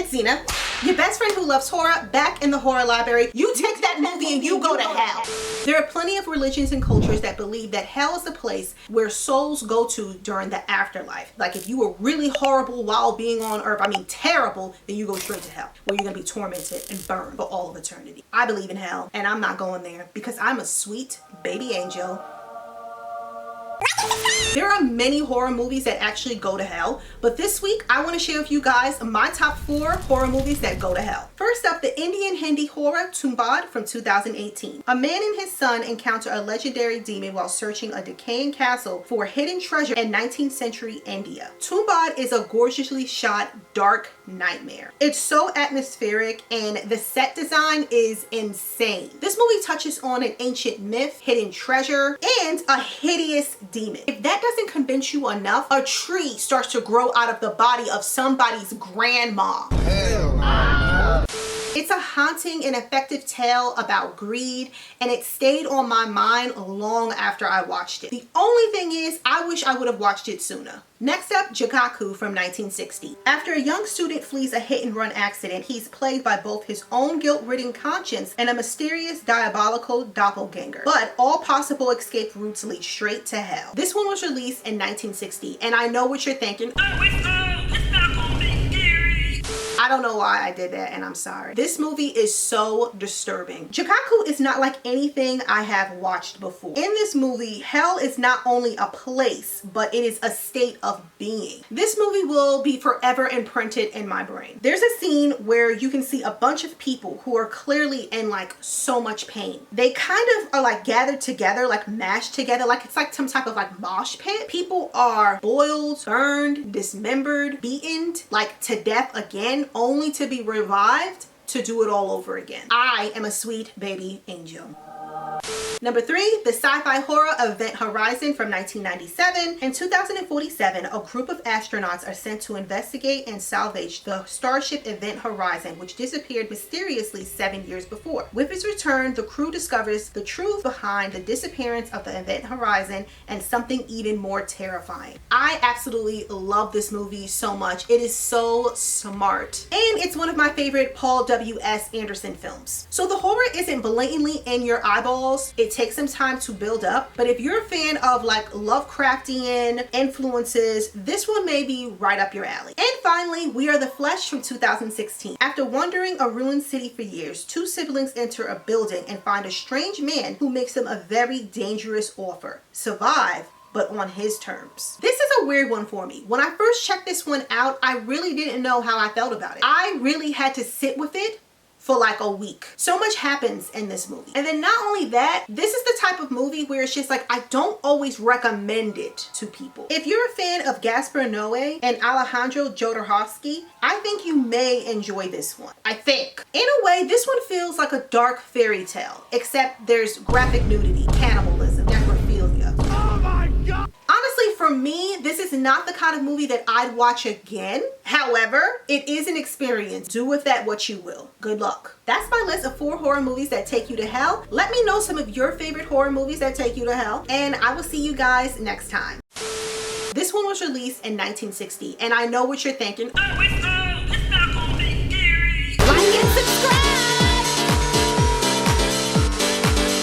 it's Zena, your best friend who loves horror, back in the horror library. You take that movie and you go to hell. There are plenty of religions and cultures that believe that hell is a place where souls go to during the afterlife. Like if you were really horrible while being on earth, I mean terrible, then you go straight to hell, where you're gonna be tormented and burned for all of eternity. I believe in hell, and I'm not going there because I'm a sweet baby angel. There are many horror movies that actually go to hell, but this week I want to share with you guys my top 4 horror movies that go to hell. First up, the Indian Hindi horror Tumbad from 2018. A man and his son encounter a legendary demon while searching a decaying castle for hidden treasure in 19th century India. Tumbad is a gorgeously shot, dark nightmare. It's so atmospheric and the set design is insane. This movie touches on an ancient myth, hidden treasure, and a hideous demon. If that doesn't convince you enough, a tree starts to grow out of the body of somebody's grandma. It's a haunting and effective tale about greed, and it stayed on my mind long after I watched it. The only thing is, I wish I would have watched it sooner. Next up, Jikaku from 1960. After a young student flees a hit-and-run accident, he's plagued by both his own guilt-ridden conscience and a mysterious, diabolical doppelganger. But all possible escape routes lead straight to hell. This one was released in 1960, and I know what you're thinking. It's not gonna be scary. I don't know why I did that, and I'm sorry. This movie is so disturbing. Jikaku is not like anything I have watched before. In this movie, hell is not only a place, but it is a state of being. This movie will be forever imprinted in my brain. There's a scene where you can see a bunch of people who are clearly in like so much pain. They kind of are like gathered together, like mashed together, like it's like some type of like mosh pit. People are boiled, burned, dismembered, beaten, like to death again, only to be revived to do it all over again. I am a sweet baby angel. Number 3, the sci-fi horror Event Horizon from 1997. In 2047, a group of astronauts are sent to investigate and salvage the starship Event Horizon, which disappeared mysteriously 7 years before. With its return, the crew discovers the truth behind the disappearance of the Event Horizon and something even more terrifying. I absolutely love this movie so much. It is so smart. And it's one of my favorite Paul W.S. Anderson films. So the horror isn't blatantly in your eyeballs. It takes some time to build up, but if you're a fan of like Lovecraftian influences, this one may be right up your alley. And finally, We Are the Flesh from 2016. After wandering a ruined city for years, 2 siblings enter a building and find a strange man who makes them a very dangerous offer. Survive, but on his terms. This is a weird one for me. When I first checked this one out, I really didn't know how I felt about it. I really had to sit with it for like a week. So much happens in this movie. And then not only that, this is the type of movie where it's just like, I don't always recommend it to people. If you're a fan of Gaspar Noé and Alejandro Jodorowsky, I think you may enjoy this one. I think. In a way, this one feels like a dark fairy tale, except there's graphic nudity, cannibalism, necrophilia. Oh my God! Honestly, for me, this is not the kind of movie that I'd watch again. However, it is an experience. Do with that what you will. Good luck. That's my list of 4 horror movies that take you to hell. Let me know some of your favorite horror movies that take you to hell, and I will see you guys next time. This one was released in 1960, and I know what you're thinking. It's not gonna be scary. Like and subscribe.